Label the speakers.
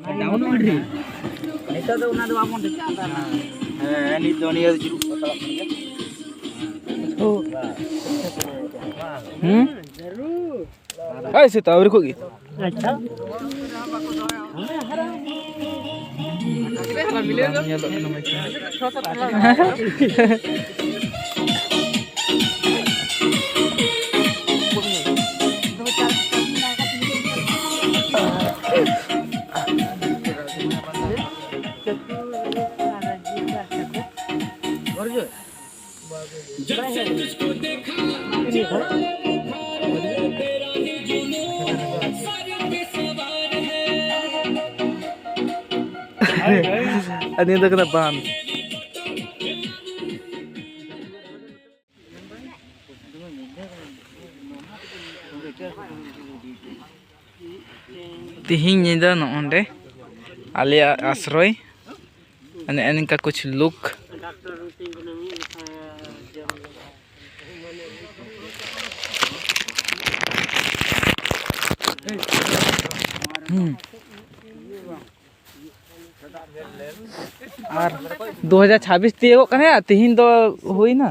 Speaker 1: Download रे नितो दो उना दो बाबन टिका है नित दो निया जुरुक पतला करिया जरूर ऐसे तावर को की अच्छा मिले Ani ito kenapaan? Tihing nyida no onde alia asroy ane का कुछ लुक और 2026 तीगो कने तिहिन दो हुई ना